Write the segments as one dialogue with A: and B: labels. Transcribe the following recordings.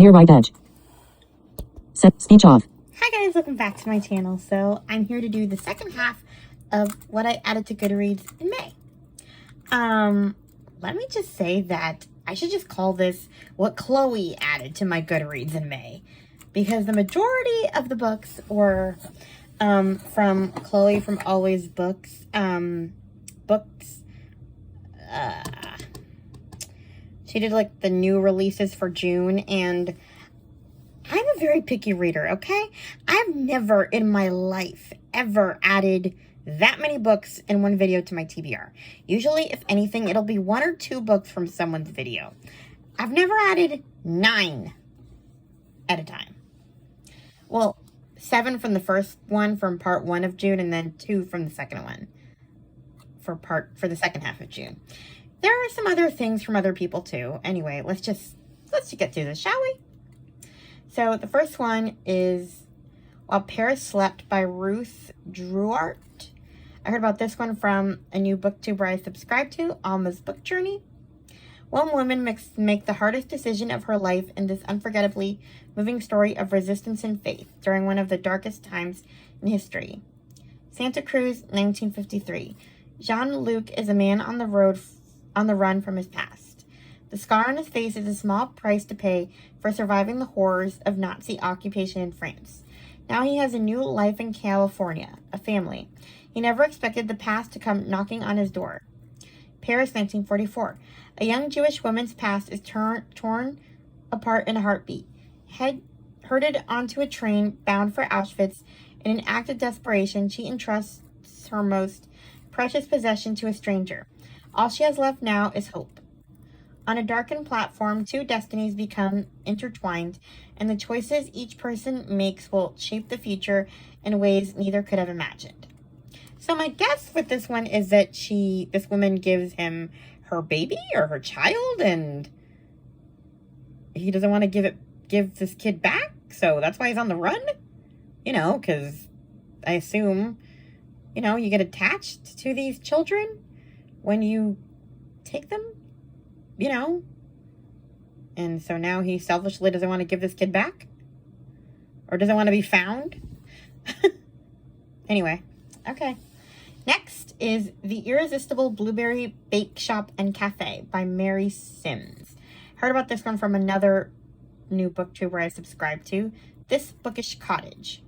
A: Near right edge. Set speech off.
B: Hi guys, welcome back to my channel. So I'm here to do the second half of what I added to Goodreads in May. Let me just say that I should just call this what Chloe added to my Goodreads in May, because the majority of the books were from Chloe from Always Books. She did like the new releases for June, and I'm a very picky reader, okay? I've never in my life ever added that many books in one video to my TBR. Usually, if anything, it'll be 1 or 2 books from someone's video. I've never added 9 at a time. Well, 7 from the first one from part 1 of June, and then 2 from the second one for the second half of June. There are some other things from other people too. Anyway, let's just get through this, shall we? So the first one is While Paris Slept by Ruth Drouart. I heard about this one from a new booktuber I subscribe to, Alma's Book Journey. One woman make the hardest decision of her life in this unforgettably moving story of resistance and faith during one of the darkest times in history. Santa Cruz, 1953. Jean-Luc is a man on the run from his past. The scar on his face is a small price to pay for surviving the horrors of Nazi occupation in France. Now he has a new life in California, a family. He never expected the past to come knocking on his door. Paris, 1944. A young Jewish woman's past is torn apart in a heartbeat. Herded onto a train bound for Auschwitz, in an act of desperation, she entrusts her most precious possession to a stranger. All she has left now is hope. On a darkened platform, 2 destinies become intertwined, and the choices each person makes will shape the future in ways neither could have imagined. So my guess with this one is that this woman gives him her baby or her child, and he doesn't want to give this kid back, so that's why he's on the run. You know, because I assume, you know, you get attached to these children when you take them, you know. And so now he selfishly doesn't want to give this kid back, or doesn't want to be found. Anyway, okay. Next is The Irresistible Blueberry Bake Shop and Cafe by Mary Sims. Heard about this one from another new booktuber I subscribe to, This Bookish Cottage.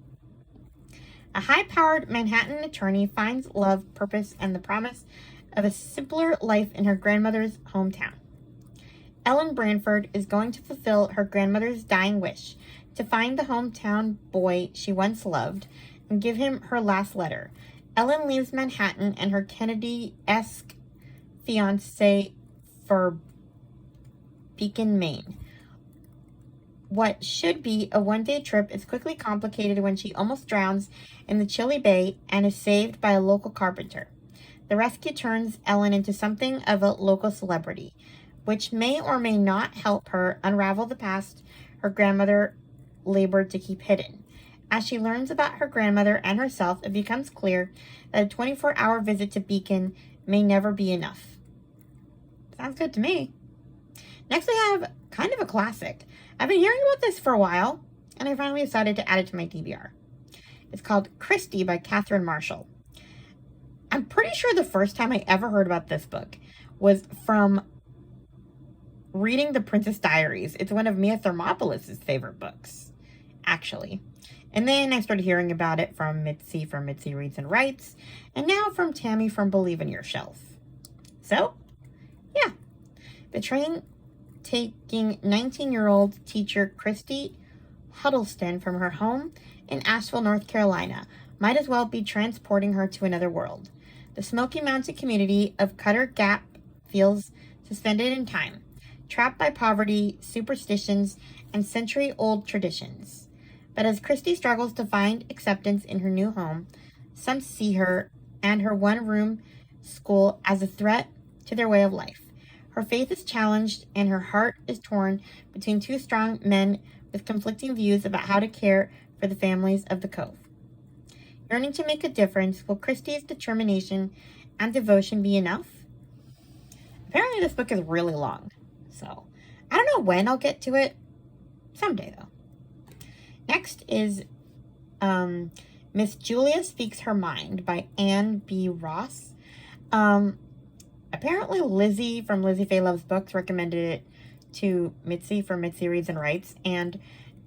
B: A high-powered Manhattan attorney finds love, purpose, and the promise of a simpler life in her grandmother's hometown. Ellen Branford is going to fulfill her grandmother's dying wish to find the hometown boy she once loved and give him her last letter. Ellen leaves Manhattan and her Kennedy-esque fiancé for Beacon, Maine. What should be a one-day trip is quickly complicated when she almost drowns in the chilly bay and is saved by a local carpenter. The rescue turns Ellen into something of a local celebrity, which may or may not help her unravel the past her grandmother labored to keep hidden. As she learns about her grandmother and herself, it becomes clear that a 24-hour visit to Beacon may never be enough. Sounds good to me. Next, we have kind of a classic. I've been hearing about this for a while, and I finally decided to add it to my TBR. It's called Christie by Catherine Marshall. I'm pretty sure the first time I ever heard about this book was from reading The Princess Diaries. It's one of Mia Thermopolis' favorite books, actually. And then I started hearing about it from Mitzi Reads and Writes, and now from Tammy from Believe in Your Shelf. So, yeah. The train taking 19-year-old teacher Christy Huddleston from her home in Asheville, North Carolina, might as well be transporting her to another world. The Smoky Mountain community of Cutter Gap feels suspended in time, trapped by poverty, superstitions, and century-old traditions. But as Christy struggles to find acceptance in her new home, some see her and her one-room school as a threat to their way of life. Her faith is challenged, and her heart is torn between 2 strong men with conflicting views about how to care for the families of the Cove. Yearning to make a difference, will Christy's determination and devotion be enough? Apparently this book is really long, so I don't know when I'll get to it. Someday, though. Next is Miss Julia Speaks Her Mind by Anne B. Ross. Apparently Lizzie from Lizzie Faye Loves Books recommended it to Mitzi from Mitzi Reads and Writes, and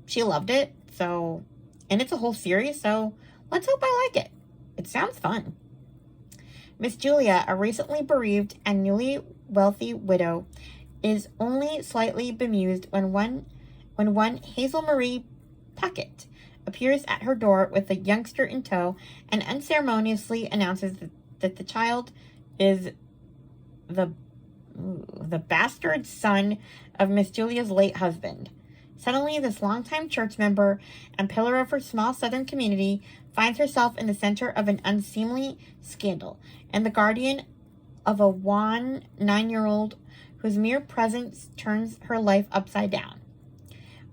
B: she loved it. So, and it's a whole series, so let's hope I like it. It sounds fun. Miss Julia, a recently bereaved and newly wealthy widow, is only slightly bemused when one Hazel Marie Puckett appears at her door with a youngster in tow and unceremoniously announces that the child is the bastard son of Miss Julia's late husband. Suddenly, this longtime church member and pillar of her small southern community finds herself in the center of an unseemly scandal and the guardian of a wan 9-year-old whose mere presence turns her life upside down.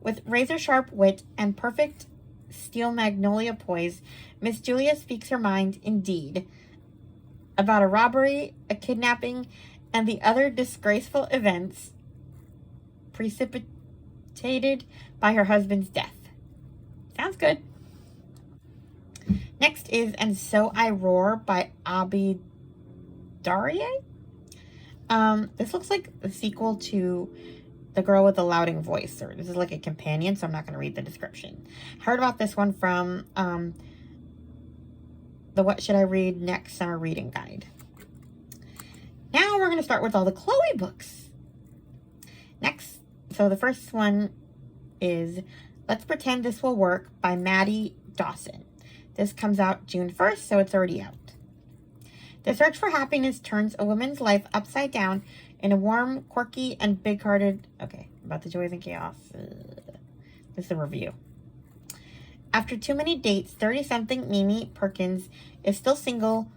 B: With razor-sharp wit and perfect steel magnolia poise, Miss Julia speaks her mind indeed about a robbery, a kidnapping, and the other disgraceful events precipitated by her husband's death. Sounds good. Next is And So I Roar by Abi Darie. This looks like the sequel to The Girl with the Louding Voice, or this is like a companion, so I'm not going to read the description. Heard about this one from the What Should I Read Next Summer Reading Guide. Now we're going to start with all the Chloe books. Next, so the first one is Let's Pretend This Will Work by Maddie Dawson. This comes out June 1st, so it's already out. The search for happiness turns a woman's life upside down in a warm, quirky, and big-hearted... Okay, about the joys and chaos. This is a review. After too many dates, 30-something Mimi Perkins is still single,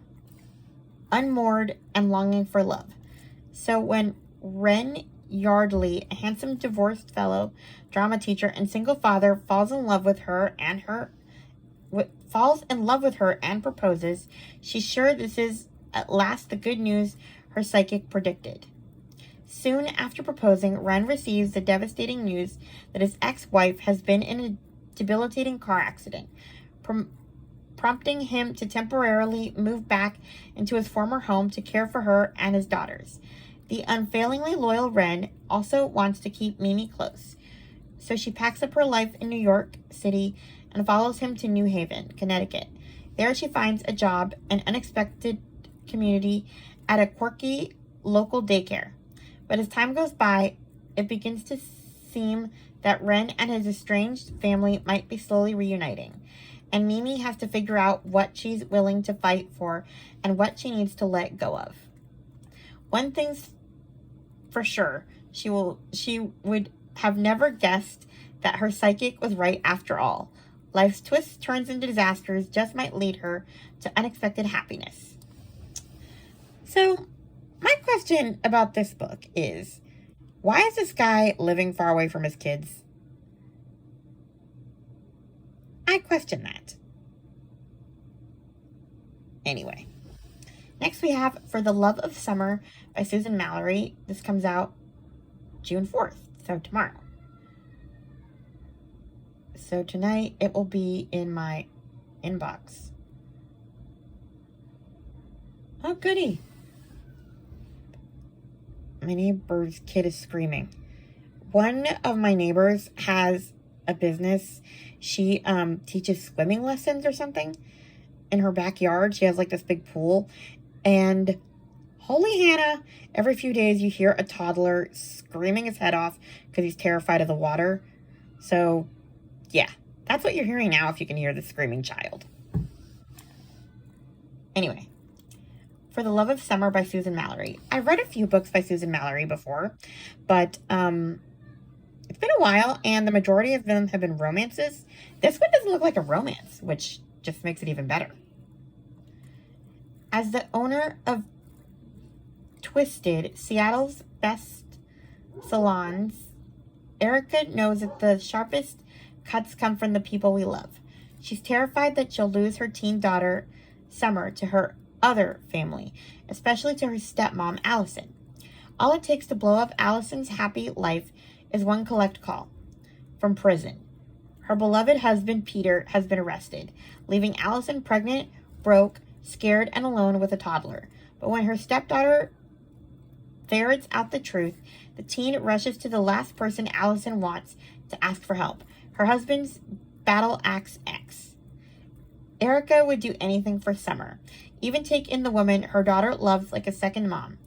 B: unmoored, and longing for love. So when Ren Yardley, a handsome divorced fellow drama teacher and single father, falls in love with her and proposes, she's sure this is at last the good news her psychic predicted. Soon after proposing, Ren receives the devastating news that his ex-wife has been in a debilitating car accident, prompting him to temporarily move back into his former home to care for her and his daughters. The unfailingly loyal Ren also wants to keep Mimi close, so she packs up her life in New York City and follows him to New Haven, Connecticut. There she finds a job, an unexpected community at a quirky local daycare. But as time goes by, it begins to seem that Ren and his estranged family might be slowly reuniting, and Mimi has to figure out what she's willing to fight for and what she needs to let go of. One thing's for sure, she would have never guessed that her psychic was right after all. Life's twists, turns, and disasters just might lead her to unexpected happiness. So, my question about this book is, why is this guy living far away from his kids? I question that. Anyway, next we have For the Love of Summer by Susan Mallory. This comes out June 4th, so tomorrow. So tonight it will be in my inbox. Oh, goody. My neighbor's kid is screaming. One of my neighbors has a business. She teaches swimming lessons or something in her backyard. She has like this big pool. And holy Hannah, every few days you hear a toddler screaming his head off because he's terrified of the water. So, yeah, that's what you're hearing now if you can hear the screaming child. Anyway. For the Love of Summer by Susan Mallory. I've read a few books by Susan Mallory before, but it's been a while, and the majority of them have been romances. This one doesn't look like a romance, which just makes it even better. As the owner of Twisted, Seattle's best salons, Erica knows that the sharpest cuts come from the people we love. She's terrified that she'll lose her teen daughter, Summer, to her other family, especially to her stepmom, Allison. All it takes to blow up Allison's happy life is one collect call. from prison. Her beloved husband, Peter, has been arrested, leaving Allison pregnant, broke, scared, and alone with a toddler. But when her stepdaughter ferrets out the truth, the teen rushes to the last person Allison wants to ask for help, her husband's battle axe ex. Erica would do anything for Summer, even take in the woman her daughter loves like a second mom.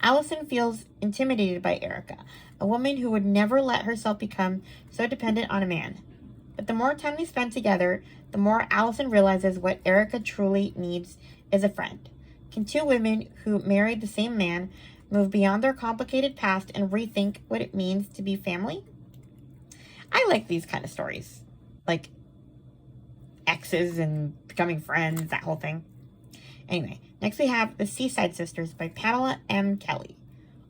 B: Allison feels intimidated by Erica, a woman who would never let herself become so dependent on a man. But the more time they spend together, the more Allison realizes what Erica truly needs is a friend. Can two women who married the same man move beyond their complicated past and rethink what it means to be family? I like these kind of stories. Like exes and becoming friends, that whole thing. Anyway, next we have The Seaside Sisters by Pamela M. Kelly.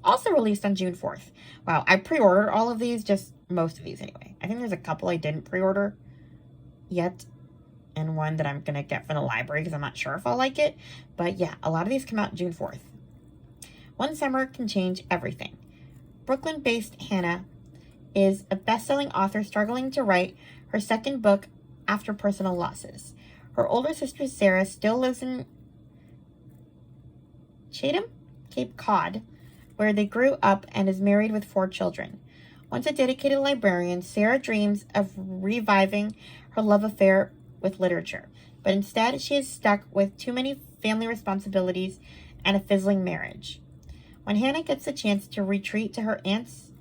B: Also released on June 4th. Wow, I pre-ordered all of these, just most of these anyway. I think there's a couple I didn't pre-order yet, and one that I'm going to get from the library because I'm not sure if I'll like it. But yeah, a lot of these come out June 4th. One Summer Can Change Everything. Brooklyn-based Hannah is a best-selling author struggling to write her second book after personal losses. Her older sister Sarah still lives in Chatham, Cape Cod, where they grew up, and is married with 4 children. Once a dedicated librarian, Sarah dreams of reviving her love affair with literature, but instead she is stuck with too many family responsibilities and a fizzling marriage. When Hannah gets the chance to retreat to her aunt's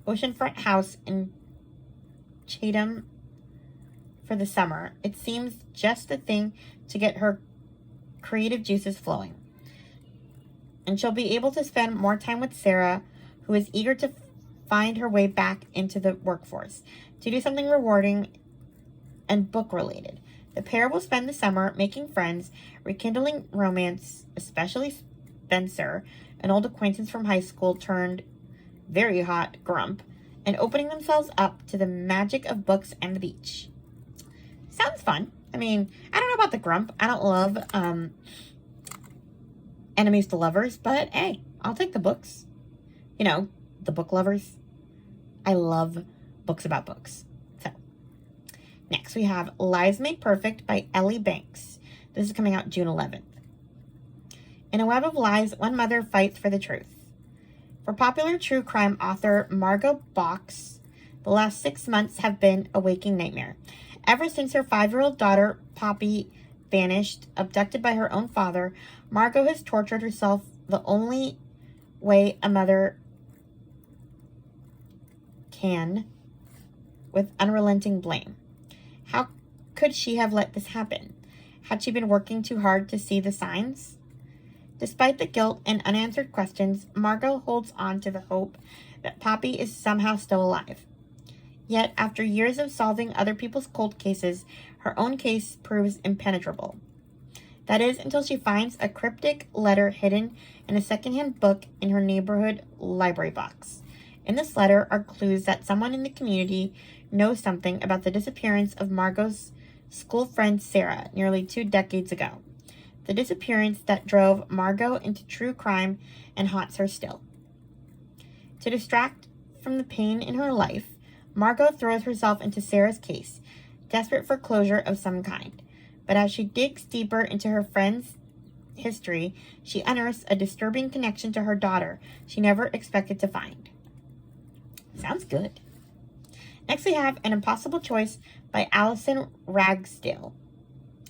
B: oceanfront house in Chatham for the summer, it seems just the thing to get her creative juices flowing. And she'll be able to spend more time with Sarah, who is eager to find her way back into the workforce, to do something rewarding and book-related. The pair will spend the summer making friends, rekindling romance, especially Spencer, an old acquaintance from high school turned very hot grump, and opening themselves up to the magic of books and the beach. Sounds fun. I mean, I don't know about the grump. I don't love enemies to lovers, but hey, I'll take the books. You know, the book lovers. I love books about books. So, next we have Lies Made Perfect by Ellie Banks. This is coming out June 11th. In a web of lies, one mother fights for the truth. For popular true crime author Margot Box, the last 6 months have been a waking nightmare. Ever since her 5-year-old daughter, Poppy, vanished, abducted by her own father, Margot has tortured herself the only way a mother can, with unrelenting blame. How could she have let this happen? Had she been working too hard to see the signs? Despite the guilt and unanswered questions, Margot holds on to the hope that Poppy is somehow still alive. Yet, after years of solving other people's cold cases, her own case proves impenetrable. That is, until she finds a cryptic letter hidden in a secondhand book in her neighborhood library box. In this letter are clues that someone in the community knows something about the disappearance of Margot's school friend Sarah nearly 2 decades ago. The disappearance that drove Margot into true crime and haunts her still. To distract from the pain in her life, Margot throws herself into Sarah's case, desperate for closure of some kind. But as she digs deeper into her friend's history, she unearths a disturbing connection to her daughter she never expected to find. Sounds good. Next we have An Impossible Choice by Alison Ragsdale,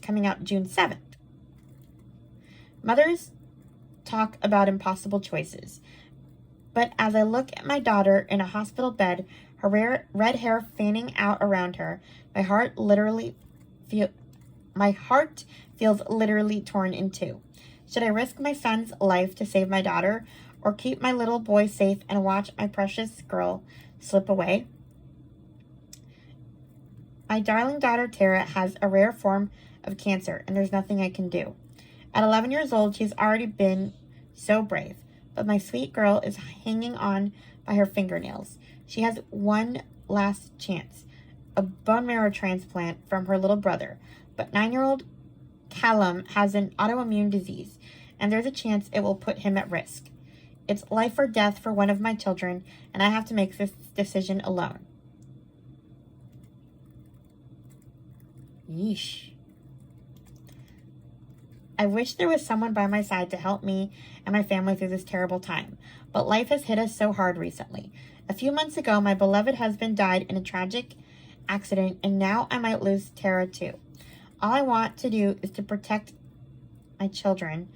B: coming out June 7th. Mothers talk about impossible choices, but as I look at my daughter in a hospital bed, her red hair fanning out around her, my heart feels literally torn in two. Should I risk my son's life to save my daughter, or keep my little boy safe and watch my precious girl slip away? My darling daughter Tara has a rare form of cancer, and there's nothing I can do. At 11 years old, she's already been so brave, but my sweet girl is hanging on by her fingernails. She has one last chance, a bone marrow transplant from her little brother, but 9-year-old Callum has an autoimmune disease, and there's a chance it will put him at risk. It's life or death for one of my children, and I have to make this decision alone. Yeesh. I wish there was someone by my side to help me and my family through this terrible time, but life has hit us so hard recently. A few months ago, my beloved husband died in a tragic accident, and now I might lose Tara too. All I want to do is to protect my children.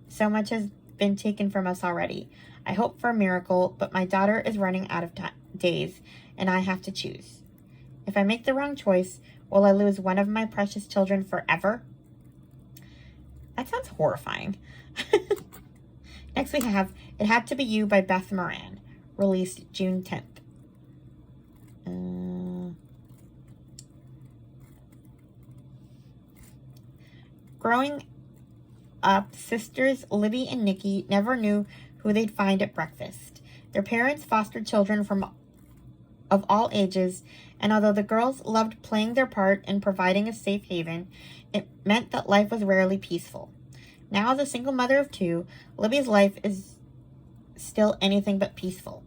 B: So much has been taken from us already. I hope for a miracle, but my daughter is running out of days, and I have to choose. If I make the wrong choice, will I lose one of my precious children forever? That sounds horrifying. Next we have It Had to Be You by Beth Moran, released June 10th. Growing up, sisters Libby and Nikki never knew who they'd find at breakfast. Their parents fostered children of all ages, and although the girls loved playing their part in providing a safe haven, it meant that life was rarely peaceful. Now, as a single mother of two, Libby's life is still anything but peaceful.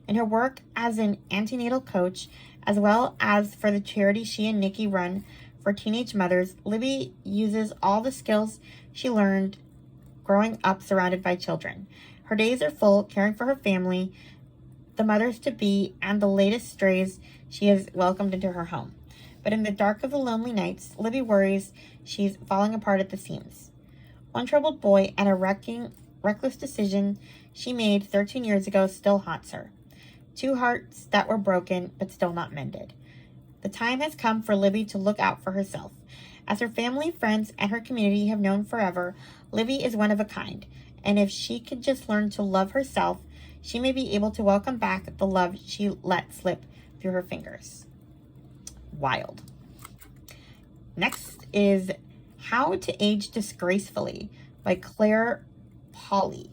B: In her work as an antenatal coach, as well as for the charity she and Nikki run for teenage mothers, Libby uses all the skills she learned growing up surrounded by children. Her days are full caring for her family, the mothers-to-be, and the latest strays she has welcomed into her home. But in the dark of the lonely nights, Libby worries she's falling apart at the seams. One troubled boy and a reckless decision she made 13 years ago still haunts her. Two hearts that were broken, but still not mended. The time has come for Libby to look out for herself. As her family, friends, and her community have known forever, Libby is one of a kind, and if she could just learn to love herself, she may be able to welcome back the love she let slip through her fingers. Wild. Next is How to Age Disgracefully by Claire Pooley,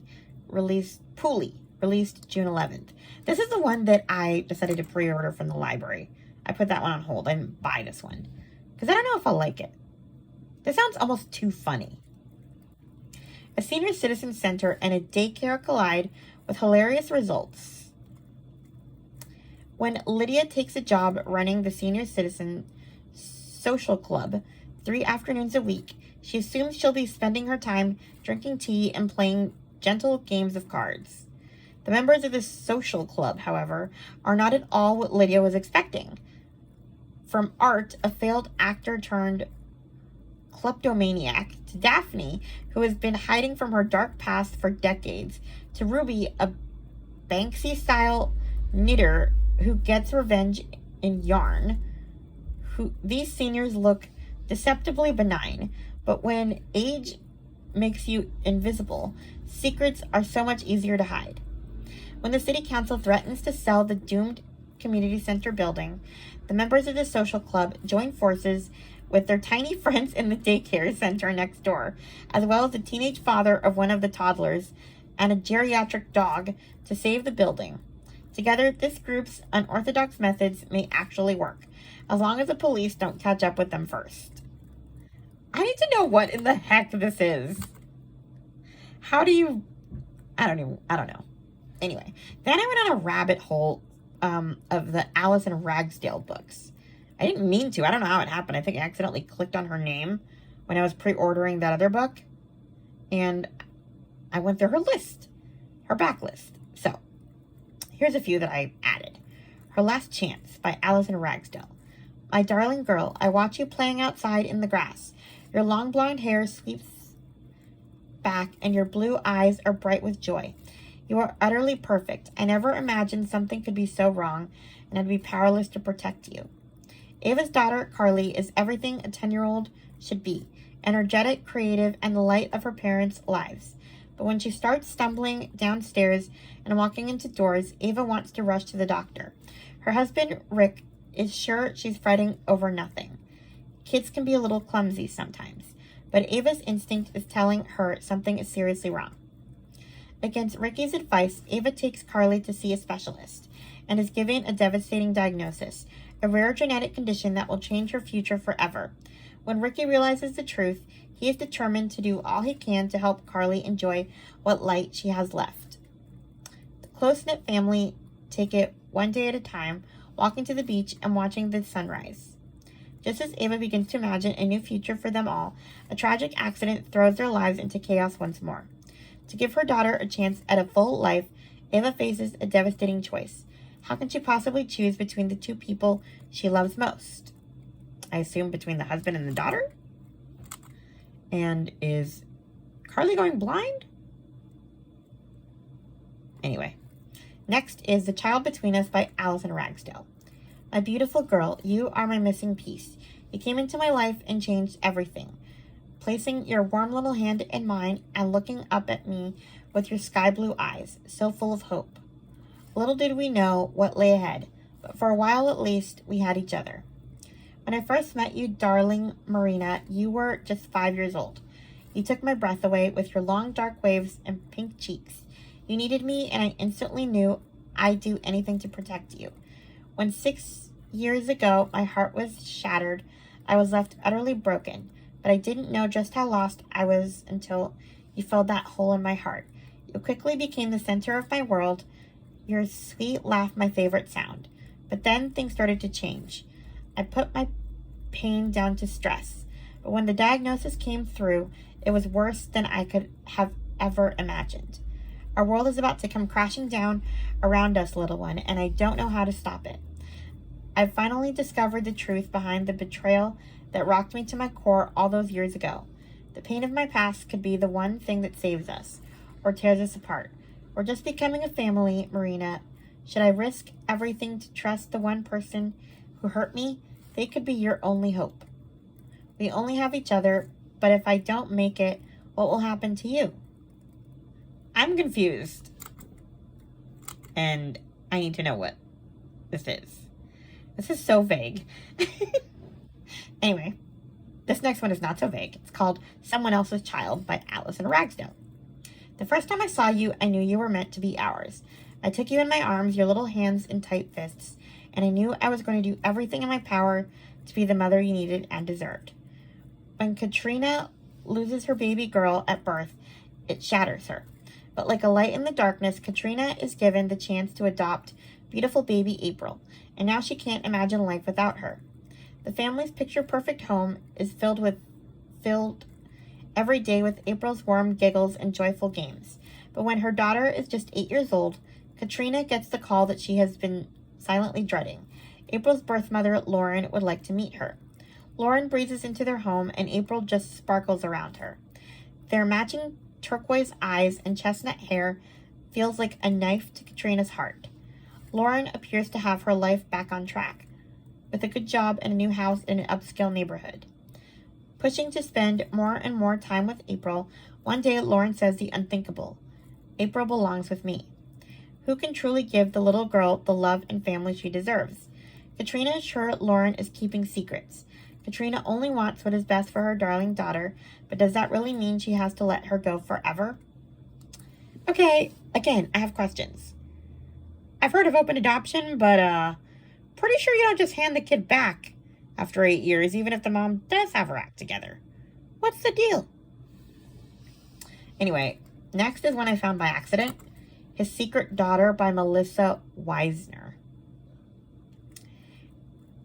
B: released June 11th. This is the one that I decided to pre-order from the library. I put that one on hold. I didn't buy this one because I don't know if I'll like it. This sounds almost too funny. A senior citizen center and a daycare collide with hilarious results. When Lydia takes a job running the senior citizen social club 3 afternoons a week, she assumes she'll be spending her time drinking tea and playing gentle games of cards. The members of this social club, however, are not at all what Lydia was expecting. From Art, a failed actor turned kleptomaniac, to Daphne, who has been hiding from her dark past for decades, to Ruby, a Banksy-style knitter who gets revenge in yarn. These seniors look deceptively benign, but when age makes you invisible, secrets are so much easier to hide. When the city council threatens to sell the doomed community center building, the members of the social club join forces with their tiny friends in the daycare center next door, as well as the teenage father of one of the toddlers and a geriatric dog, to save the building. Together, this group's unorthodox methods may actually work, as long as the police don't catch up with them first. I need to know what in the heck this is. How do you... I don't know. Anyway, then I went on a rabbit hole of the Alice in Ragsdale books. I didn't mean to. I don't know how it happened. I think I accidentally clicked on her name when I was pre-ordering that other book. And I went through her list, her backlist. So, here's a few that I added. Her Last Chance by Alice in Ragsdale. My darling girl, I watch you playing outside in the grass. Your long blonde hair sweeps back and your blue eyes are bright with joy. You are utterly perfect. I never imagined something could be so wrong and I'd be powerless to protect you. Ava's daughter, Carly, is everything a 10-year-old should be. Energetic, creative, and the light of her parents' lives. But when she starts stumbling downstairs and walking into doors, Ava wants to rush to the doctor. Her husband, Rick, is sure she's fretting over nothing. Kids can be a little clumsy sometimes, but Ava's instinct is telling her something is seriously wrong. Against Ricky's advice, Ava takes Carly to see a specialist and is given a devastating diagnosis, a rare genetic condition that will change her future forever. When Ricky realizes the truth, he is determined to do all he can to help Carly enjoy what light she has left. The close-knit family take it one day at a time, walking to the beach and watching the sunrise. Just as Ava begins to imagine a new future for them all, a tragic accident throws their lives into chaos once more. To give her daughter a chance at a full life, Ava faces a devastating choice. How can she possibly choose between the two people she loves most? I assume between the husband and the daughter? And is Carly going blind? Anyway, next is The Child Between Us by Allison Ragsdale. My beautiful girl, you are my missing piece. You came into my life and changed everything. Placing your warm little hand in mine and looking up at me with your sky blue eyes, so full of hope. Little did we know what lay ahead, but for a while at least, we had each other. When I first met you, darling Marina, you were just 5 years old. You took my breath away with your long dark waves and pink cheeks. You needed me, and I instantly knew I'd do anything to protect you. When 6 years ago my heart was shattered, I was left utterly broken, but I didn't know just how lost I was until you filled that hole in my heart. You quickly became the center of my world, your sweet laugh my favorite sound. But then things started to change. I put my pain down to stress, but when the diagnosis came through, it was worse than I could have ever imagined. Our world is about to come crashing down around us, little one, and I don't know how to stop it. I've finally discovered the truth behind the betrayal that rocked me to my core all those years ago. The pain of my past could be the one thing that saves us, or tears us apart. We're just becoming a family, Marina. Should I risk everything to trust the one person who hurt me? They could be your only hope. We only have each other, but if I don't make it, what will happen to you? I'm confused. And I need to know what this is. This is so vague. Anyway, this next one is not so vague. It's called Someone Else's Child by Allison Ragsdale. The first time I saw you, I knew you were meant to be ours. I took you in my arms, your little hands in tight fists, and I knew I was going to do everything in my power to be the mother you needed and deserved. When Katrina loses her baby girl at birth, it shatters her. But like a light in the darkness, Katrina is given the chance to adopt beautiful baby April, and now she can't imagine life without her. The family's picture-perfect home is filled every day with April's warm giggles and joyful games. But when her daughter is just 8 years old, Katrina gets the call that she has been silently dreading. April's birth mother, Lauren, would like to meet her. Lauren breezes into their home, and April just sparkles around her. Their matching turquoise eyes and chestnut hair feels like a knife to Katrina's heart. Lauren appears to have her life back on track, with a good job and a new house in an upscale neighborhood. Pushing to spend more and more time with April, one day Lauren says the unthinkable. April belongs with me. Who can truly give the little girl the love and family she deserves? Katrina is sure Lauren is keeping secrets. Katrina only wants what is best for her darling daughter, but does that really mean she has to let her go forever? Okay, again, I have questions. I've heard of open adoption, but pretty sure you don't just hand the kid back after 8 years, even if the mom does have her act together. What's the deal? Anyway, next is one I found by accident. His Secret Daughter by Melissa Weisner.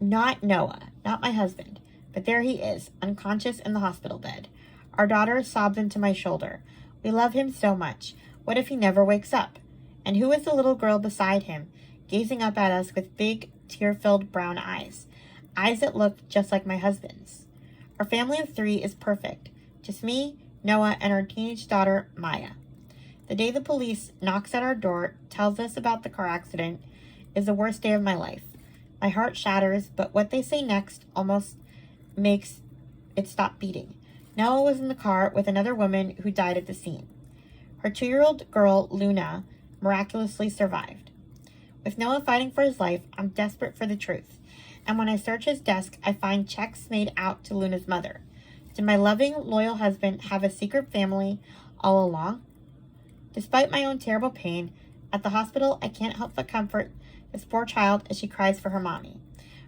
B: Not Noah, not my husband, but there he is, unconscious in the hospital bed. Our daughter sobs into my shoulder. We love him so much. What if he never wakes up? And who is the little girl beside him, gazing up at us with big, tear-filled brown eyes? Eyes that look just like my husband's. Our family of 3 is perfect. Just me, Noah, and our teenage daughter, Maya. The day the police knocks at our door, tells us about the car accident, is the worst day of my life. My heart shatters, but what they say next almost makes it stop beating. Noah was in the car with another woman who died at the scene. Her 2-year-old girl, Luna, miraculously survived. With Noah fighting for his life, I'm desperate for the truth. And when I search his desk, I find checks made out to Luna's mother. Did my loving, loyal husband have a secret family all along? Despite my own terrible pain, at the hospital, I can't help but comfort this poor child as she cries for her mommy.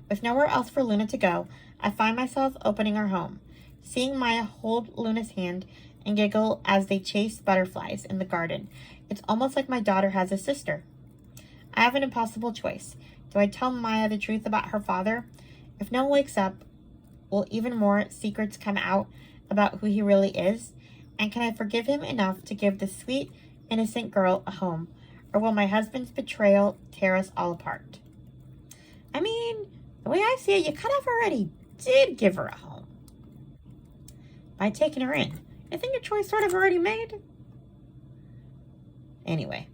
B: With nowhere else for Luna to go, I find myself opening our home, seeing Maya hold Luna's hand and giggle as they chase butterflies in the garden. It's almost like my daughter has a sister. I have an impossible choice. Do I tell Maya the truth about her father? If Noah wakes up, Will even more secrets come out about who he really is? And can I forgive him enough to give this sweet, innocent girl a home? Or will my husband's betrayal tear us all apart? I mean, the way I see it, you kind of already did give her a home by taking her in. I think your choice sort of already made. Anyway,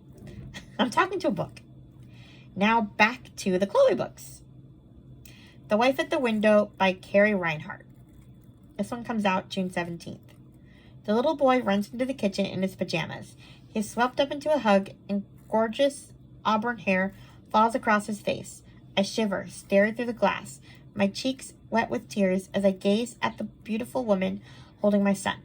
B: I'm talking to a book. Now back to the Chloe books. The Wife at the Window by Carrie Reinhardt. This one comes out June 17th. The little boy runs into the kitchen in his pajamas. He is swept up into a hug, and gorgeous auburn hair falls across his face. I shiver, staring through the glass, my cheeks wet with tears as I gaze at the beautiful woman holding my son.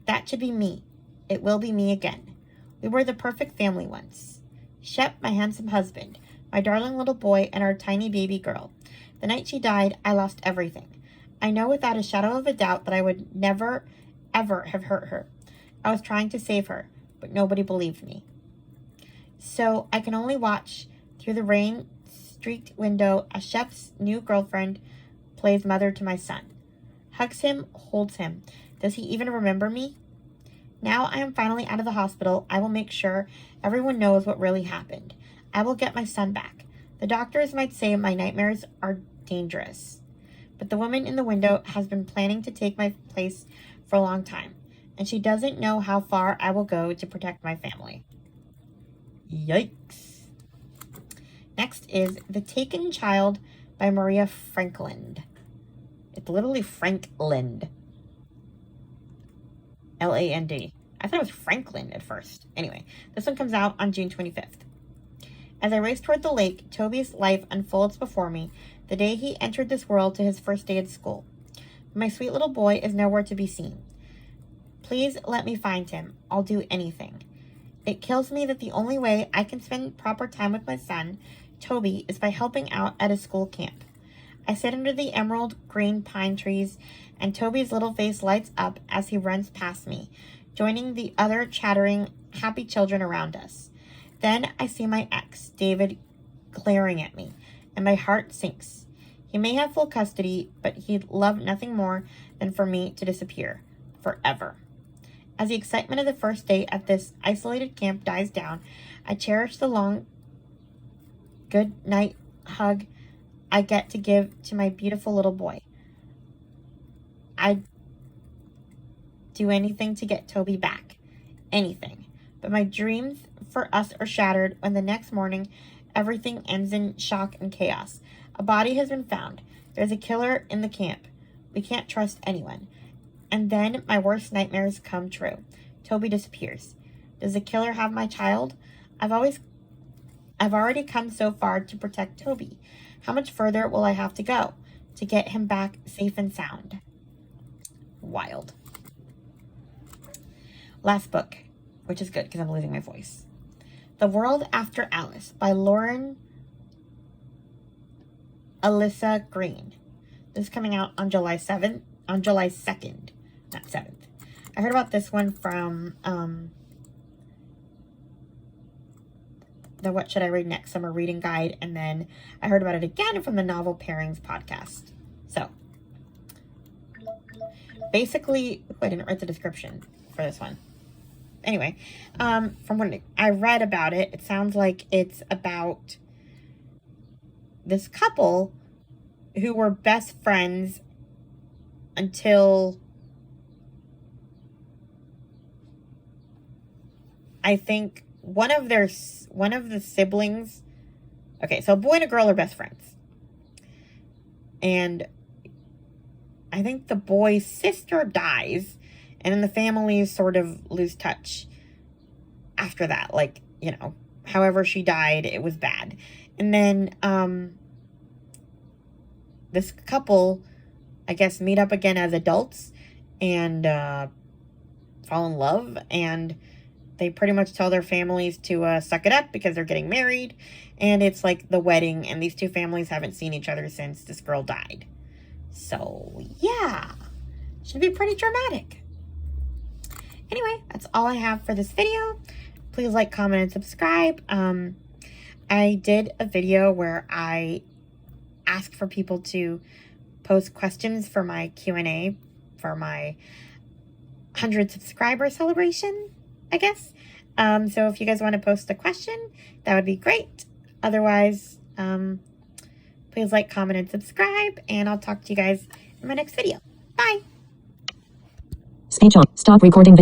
B: That should be me. It will be me again. We were the perfect family once. Shep, my handsome husband, my darling little boy, and our tiny baby girl. The night she died, I lost everything. I know without a shadow of a doubt that I would never, ever have hurt her. I was trying to save her, but nobody believed me. So I can only watch through the rain-streaked window as Shep's new girlfriend plays mother to my son. Hugs him, holds him. Does he even remember me? Now I am finally out of the hospital. I will make sure everyone knows what really happened. I will get my son back. The doctors might say my nightmares are dangerous, but the woman in the window has been planning to take my place for a long time, and she doesn't know how far I will go to protect my family. Yikes. Next is The Taken Child by Maria Frankland. It's literally Frankland. L-A-N-D. I thought it was Franklin at first. Anyway, this one comes out on June 25th. As I race toward the lake, Toby's life unfolds before me, the day he entered this world to his first day at school. My sweet little boy is nowhere to be seen. Please let me find him. I'll do anything. It kills me that the only way I can spend proper time with my son, Toby, is by helping out at a school camp. I sit under the emerald green pine trees, and Toby's little face lights up as he runs past me, joining the other chattering, happy children around us. Then I see my ex, David, glaring at me, and my heart sinks. He may have full custody, but he'd love nothing more than for me to disappear. Forever. As the excitement of the first day at this isolated camp dies down, I cherish the long good night hug I get to give to my beautiful little boy. I'd do anything to get Toby back. Anything. But my dreams for us are shattered when the next morning everything ends in shock and chaos. A body has been found. There's a killer in the camp. We can't trust anyone. And then my worst nightmares come true. Toby disappears. Does the killer have my child? I've already come so far to protect Toby. How much further will I have to go to get him back safe and sound? Wild. Last book, which is good because I'm losing my voice. The World After Alice by Lauren Alyssa Green. This is coming out on July 2nd, not 7th. I heard about this one from the What Should I Read Next Summer Reading Guide, and then I heard about it again from the Novel Pairings podcast. So, basically, I didn't write the description for this one. Anyway, from what I read about it, it sounds like it's about this couple who were best friends until I think one of the siblings. Okay, so a boy and a girl are best friends, and I think the boy's sister dies, and then the families sort of lose touch after that. Like, you know, however she died, it was bad. And then this couple, I guess, meet up again as adults and fall in love, and they pretty much tell their families to suck it up because they're getting married, and it's like the wedding, and these two families haven't seen each other since this girl died. So, yeah, should be pretty dramatic. Anyway, that's all I have for this video. Please like, comment, and subscribe. I did a video where I asked for people to post questions for my Q&A for my 100 subscriber celebration, I guess. So if you guys want to post a question, that would be great. Otherwise, please like, comment, and subscribe, and I'll talk to you guys in my next video. Bye!
A: Speech off. Stop recording video.